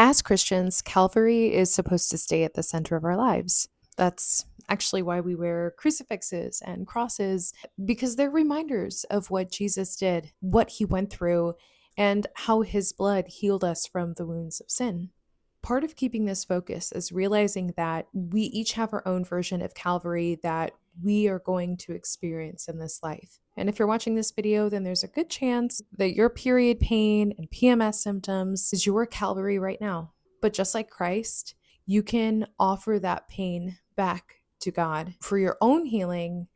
As Christians, Calvary is supposed to stay at the center of our lives. That's actually why we wear crucifixes and crosses, because they're reminders of what Jesus did, what he went through, and how his blood healed us from the wounds of sin. Part of keeping this focus is realizing that we each have our own version of Calvary that we are going to experience in this life. And if you're watching this video, then there's a good chance that your period pain and PMS symptoms is your Calvary right now. But just like Christ, you can offer that pain back to God for your own healing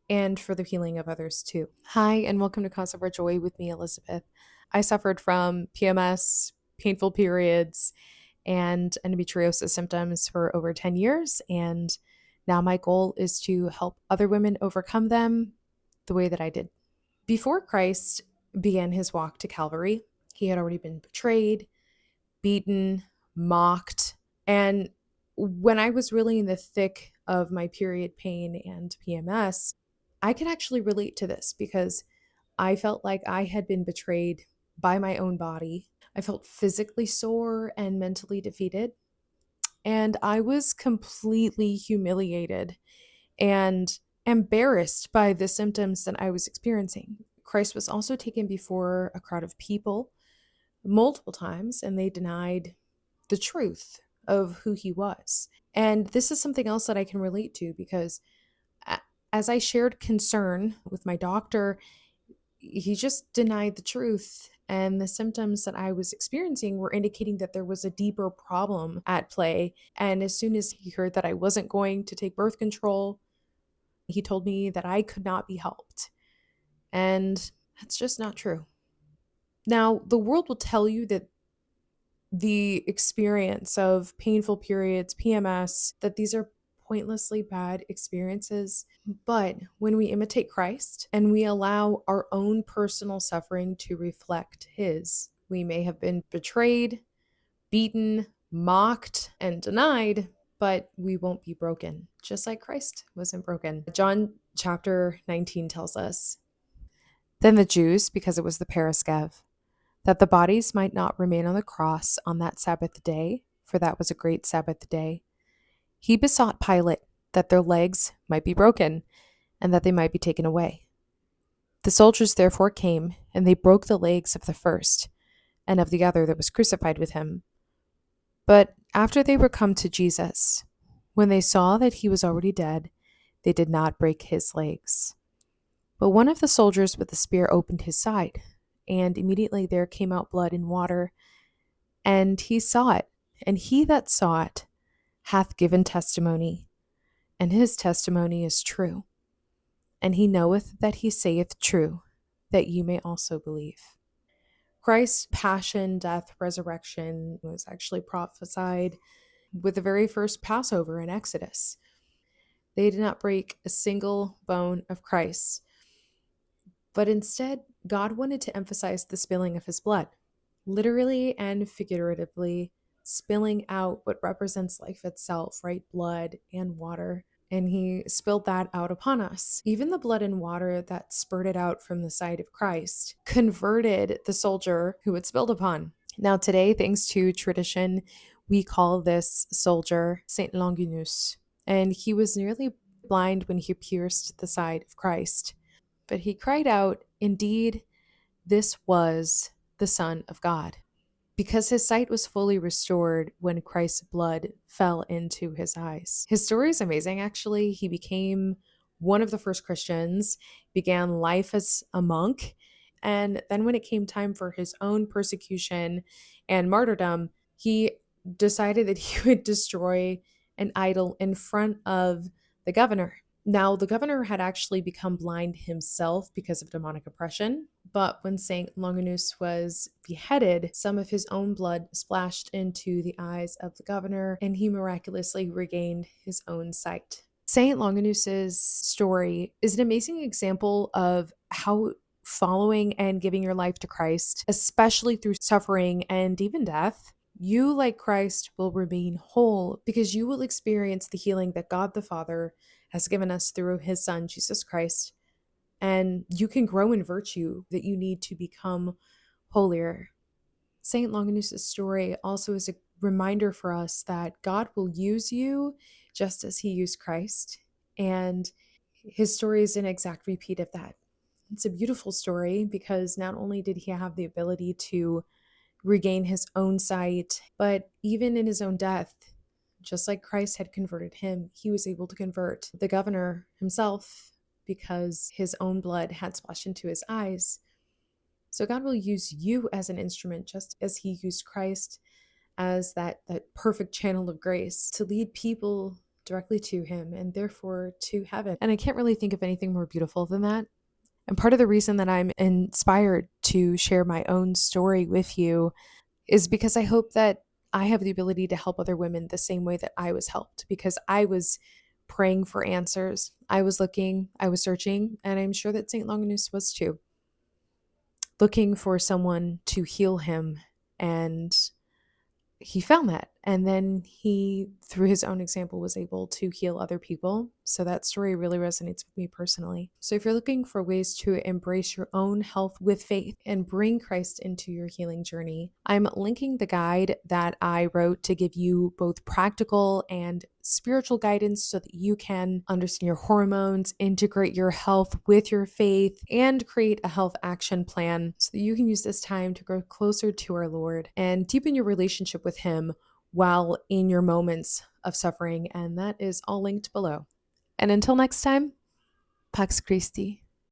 and for the healing of others too. Hi, and welcome to Cause of Our Joy with me, Elizabeth. I suffered from PMS, painful periods, and endometriosis symptoms for over 10 years. And now my goal is to help other women overcome them the way that I did. Before Christ began his walk to Calvary, he had already been betrayed, beaten, mocked. And when I was really in the thick of my period pain and PMS, I could actually relate to this because I felt like I had been betrayed by my own body. I felt physically sore and mentally defeated. And I was completely humiliated and embarrassed by the symptoms that I was experiencing. Christ was also taken before a crowd of people multiple times, and they denied the truth of who he was. And this is something else that I can relate to because as I shared concern with my doctor, he just denied the truth. And the symptoms that I was experiencing were indicating that there was a deeper problem at play. And as soon as he heard that I wasn't going to take birth control, he told me that I could not be helped. And that's just not true. Now, the world will tell you that the experience of painful periods, PMS, that these are pointlessly bad experiences. But when we imitate Christ and we allow our own personal suffering to reflect his, we may have been betrayed, beaten, mocked, and denied, but we won't be broken, just like Christ wasn't broken. John chapter 19 tells us, "Then the Jews, because it was the Paraskev, that the bodies might not remain on the cross on that Sabbath day, for that was a great Sabbath day, he besought Pilate that their legs might be broken and that they might be taken away. The soldiers therefore came, and they broke the legs of the first and of the other that was crucified with him. But after they were come to Jesus, when they saw that he was already dead, they did not break his legs. But one of the soldiers with the spear opened his side, and immediately there came out blood and water, and he saw it, and he that saw it hath given testimony, and his testimony is true. And he knoweth that he saith true, that ye may also believe." Christ's passion, death, resurrection was actually prophesied with the very first Passover in Exodus. They did not break a single bone of Christ, but instead, God wanted to emphasize the spilling of his blood, literally and figuratively spilling out what represents life itself, right? Blood and water. And he spilled that out upon us. Even the blood and water that spurted out from the side of Christ converted the soldier who it spilled upon. Now, today, thanks to tradition, we call this soldier Saint Longinus. And he was nearly blind when he pierced the side of Christ. But he cried out, "Indeed, this was the Son of God," because his sight was fully restored when Christ's blood fell into his eyes. His story is amazing, actually. He became one of the first Christians, began life as a monk, and then when it came time for his own persecution and martyrdom, he decided that he would destroy an idol in front of the governor. Now, the governor had actually become blind himself because of demonic oppression, but when St. Longinus was beheaded, some of his own blood splashed into the eyes of the governor, and he miraculously regained his own sight. St. Longinus's story is an amazing example of how following and giving your life to Christ, especially through suffering and even death, you, like Christ, will remain whole because you will experience the healing that God the Father has given us through his Son, Jesus Christ. And you can grow in virtue that you need to become holier. St. Longinus' story also is a reminder for us that God will use you just as he used Christ. And his story is an exact repeat of that. It's a beautiful story because not only did he have the ability to regain his own sight, but even in his own death, just like Christ had converted him, he was able to convert the governor himself because his own blood had splashed into his eyes. So God will use you as an instrument just as he used Christ as that perfect channel of grace to lead people directly to him and therefore to heaven. And I can't really think of anything more beautiful than that. And part of the reason that I'm inspired to share my own story with you is because I hope that I have the ability to help other women the same way that I was helped, because I was praying for answers. I was looking, I was searching, and I'm sure that St. Longinus was too, looking for someone to heal him. And he found that. And then he, through his own example, was able to heal other people. So that story really resonates with me personally. So if you're looking for ways to embrace your own health with faith and bring Christ into your healing journey, I'm linking the guide that I wrote to give you both practical and spiritual guidance so that you can understand your hormones, integrate your health with your faith, and create a health action plan so that you can use this time to grow closer to our Lord and deepen your relationship with him while in your moments of suffering. And that is all linked below. And until next time, Pax Christi.